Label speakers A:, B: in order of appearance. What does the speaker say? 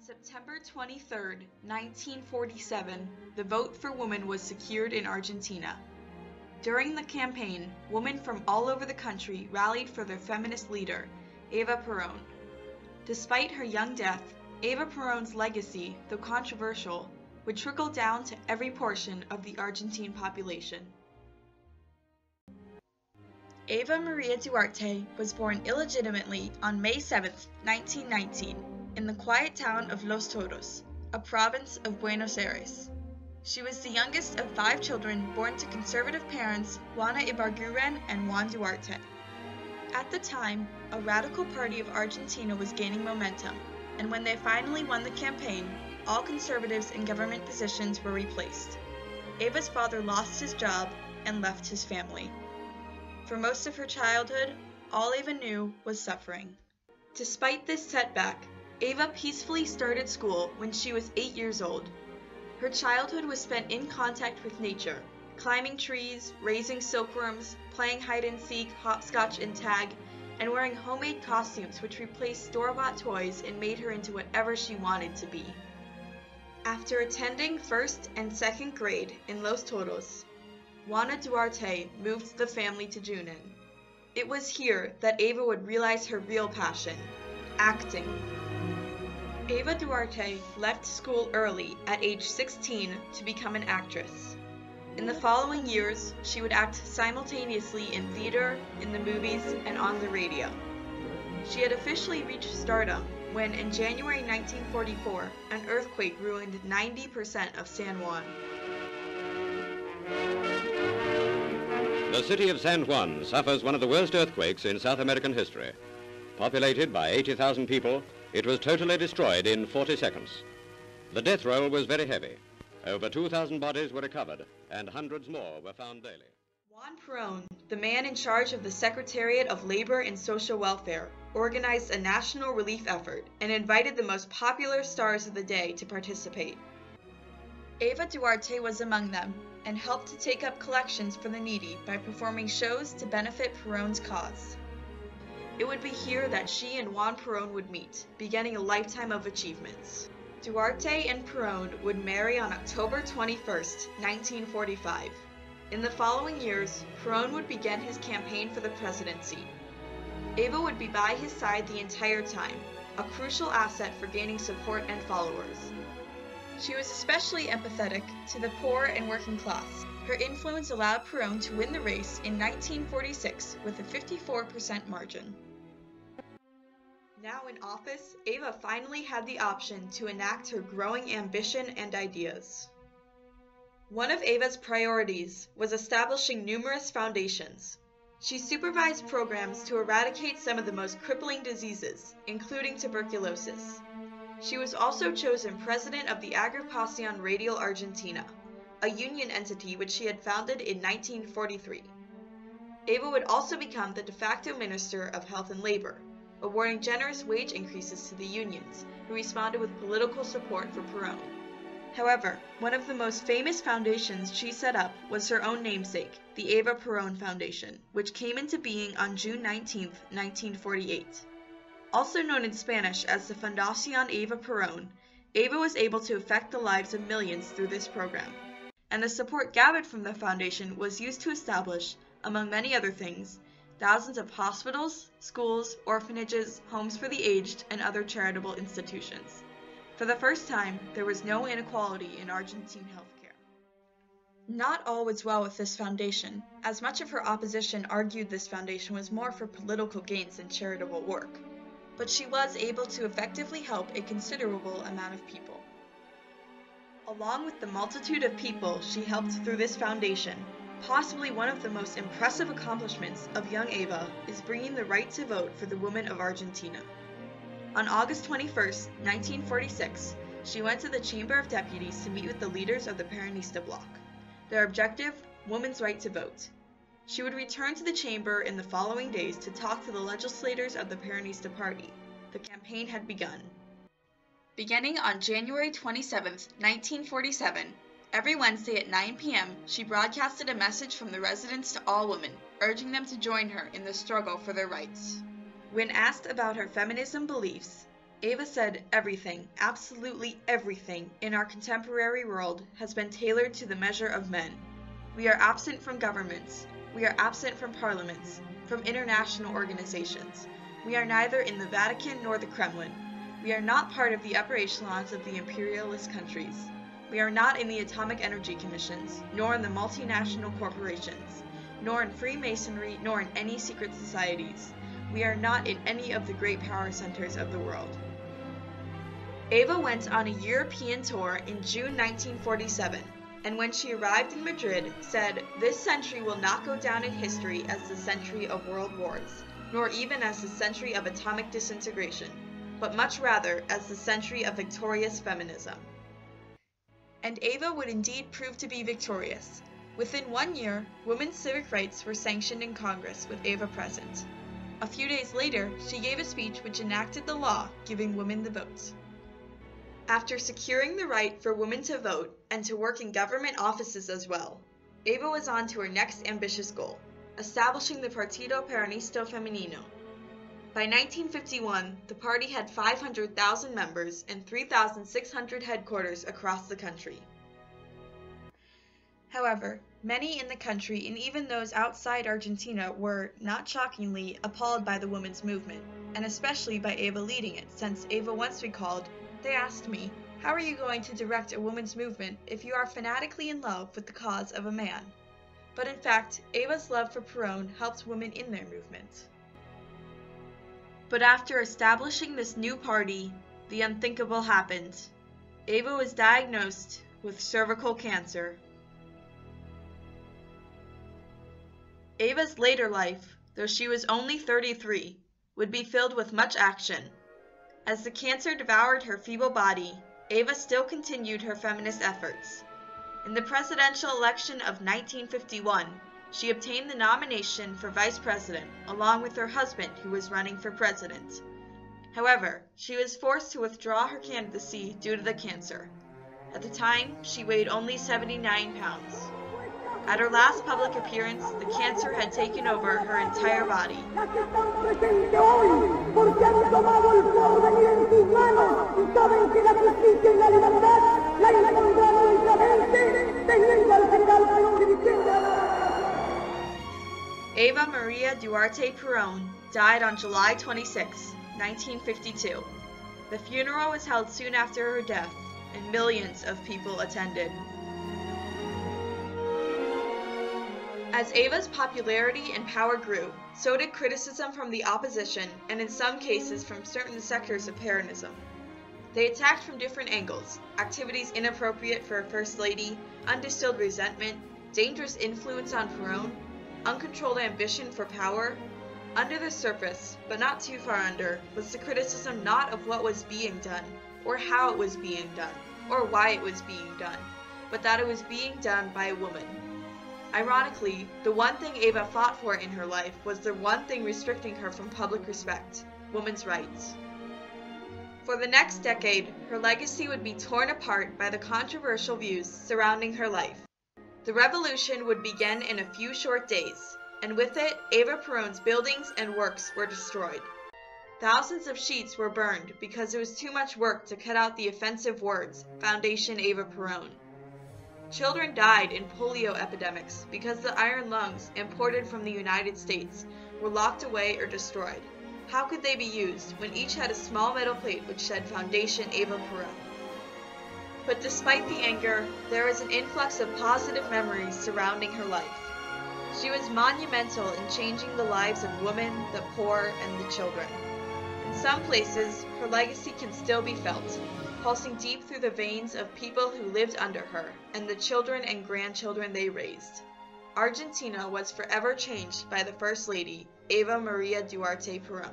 A: On September 23, 1947, the vote for women was secured in Argentina. During the campaign, women from all over the country rallied for their feminist leader, Eva Perón. Despite her young death, Eva Perón's legacy, though controversial, would trickle down to every portion of the Argentine population. Eva Maria Duarte was born illegitimately on May 7, 1919, in the quiet town of Los Toros, a province of Buenos Aires. She was the youngest of 5 children born to conservative parents Juana Ibarguren and Juan Duarte. At the time, a radical party of Argentina was gaining momentum, and when they finally won the campaign, all conservatives in government positions were replaced. Eva's father lost his job and left his family. For most of her childhood, all Eva knew was suffering. Despite this setback, Eva peacefully started school when she was 8 years old. Her childhood was spent in contact with nature, climbing trees, raising silkworms, playing hide-and-seek, hopscotch, and tag, and wearing homemade costumes which replaced store-bought toys and made her into whatever she wanted to be. After attending 1st and 2nd grade in Los Toros, Juana Duarte moved the family to Junin. It was here that Eva would realize her real passion, acting. Eva Duarte left school early at age 16 to become an actress. In the following years, she would act simultaneously in theater, in the movies, and on the radio. She had officially reached stardom when, in January 1944, an earthquake ruined 90% of San Juan.
B: The city of San Juan suffers one of the worst earthquakes in South American history. Populated by 80,000 people, it was totally destroyed in 40 seconds. The death roll was very heavy. Over 2,000 bodies were recovered, and hundreds more were found daily.
A: Juan Perón, the man in charge of the Secretariat of Labor and Social Welfare, organized a national relief effort and invited the most popular stars of the day to participate. Eva Duarte was among them, and helped to take up collections for the needy by performing shows to benefit Perón's cause. It would be here that she and Juan Perón would meet, beginning a lifetime of achievements. Duarte and Perón would marry on October 21, 1945. In the following years, Perón would begin his campaign for the presidency. Eva would be by his side the entire time, a crucial asset for gaining support and followers. She was especially empathetic to the poor and working class. Her influence allowed Perón to win the race in 1946 with a 54% margin. Now in office, Eva finally had the option to enact her growing ambition and ideas. One of Eva's priorities was establishing numerous foundations. She supervised programs to eradicate some of the most crippling diseases, including tuberculosis. She was also chosen president of the Agrupación Radial Argentina, a union entity which she had founded in 1943. Eva would also become the de facto Minister of Health and Labor, awarding generous wage increases to the unions, who responded with political support for Perón. However, one of the most famous foundations she set up was her own namesake, the Eva Perón Foundation, which came into being on June 19, 1948. Also known in Spanish as the Fundación Eva Perón, Eva was able to affect the lives of millions through this program, and the support gathered from the foundation was used to establish, among many other things, thousands of hospitals, schools, orphanages, homes for the aged, and other charitable institutions. For the first time, there was no inequality in Argentine healthcare. Not all was well with this foundation, as much of her opposition argued this foundation was more for political gains than charitable work. But she was able to effectively help a considerable amount of people. Along with the multitude of people she helped through this foundation, possibly one of the most impressive accomplishments of young Eva is bringing the right to vote for the women of Argentina. On August 21, 1946, she went to the Chamber of Deputies to meet with the leaders of the Peronista bloc. Their objective, women's right to vote. She would return to the chamber in the following days to talk to the legislators of the Peronista party. The campaign had begun. Beginning on January 27, 1947, every Wednesday at 9 p.m., she broadcasted a message from the residents to all women, urging them to join her in the struggle for their rights. When asked about her feminism beliefs, Eva said everything, absolutely everything, in our contemporary world has been tailored to the measure of men. We are absent from governments. We are absent from parliaments, from international organizations. We are neither in the Vatican nor the Kremlin. We are not part of the upper echelons of the imperialist countries. We are not in the atomic energy commissions, nor in the multinational corporations, nor in Freemasonry, nor in any secret societies. We are not in any of the great power centers of the world. Eva went on a European tour in June 1947, and when she arrived in Madrid, said, "This century will not go down in history as the century of world wars, nor even as the century of atomic disintegration, but much rather as the century of victorious feminism." And Eva would indeed prove to be victorious. Within 1 year, women's civic rights were sanctioned in Congress with Eva present. A few days later, she gave a speech which enacted the law giving women the vote. After securing the right for women to vote and to work in government offices as well, Eva was on to her next ambitious goal, establishing the Partido Peronista Femenino. By 1951, the party had 500,000 members and 3,600 headquarters across the country. However, many in the country and even those outside Argentina were, not shockingly, appalled by the women's movement, and especially by Eva leading it, since Eva once recalled, "They asked me, 'How are you going to direct a women's movement if you are fanatically in love with the cause of a man?'" But in fact, Eva's love for Peron helped women in their movement. But after establishing this new party, the unthinkable happened. Eva was diagnosed with cervical cancer. Eva's later life, though she was only 33, would be filled with much action. As the cancer devoured her feeble body, Eva still continued her feminist efforts. In the presidential election of 1951, she obtained the nomination for vice president, along with her husband who was running for president. However, she was forced to withdraw her candidacy due to the cancer. At the time, she weighed only 79 pounds. At her last public appearance, the cancer had taken over her entire body. Eva Maria Duarte Peron died on July 26, 1952. The funeral was held soon after her death, and millions of people attended. As Eva's popularity and power grew, so did criticism from the opposition and in some cases from certain sectors of Peronism. They attacked from different angles: activities inappropriate for a first lady, undistilled resentment, dangerous influence on Peron, uncontrolled ambition for power. Under the surface, but not too far under, was the criticism not of what was being done, or how it was being done, or why it was being done, but that it was being done by a woman. Ironically, the one thing Eva fought for in her life was the one thing restricting her from public respect: women's rights. For the next decade, her legacy would be torn apart by the controversial views surrounding her life. The revolution would begin in a few short days, and with it, Eva Peron's buildings and works were destroyed. Thousands of sheets were burned because it was too much work to cut out the offensive words, Foundation Eva Peron. Children died in polio epidemics because the iron lungs imported from the United States were locked away or destroyed. How could they be used when each had a small metal plate which said Foundation Eva Peron? But despite the anger, there was an influx of positive memories surrounding her life. She was monumental in changing the lives of women, the poor, and the children. In some places, her legacy can still be felt, pulsing deep through the veins of people who lived under her and the children and grandchildren they raised. Argentina was forever changed by the First Lady, Eva Maria Duarte Peron.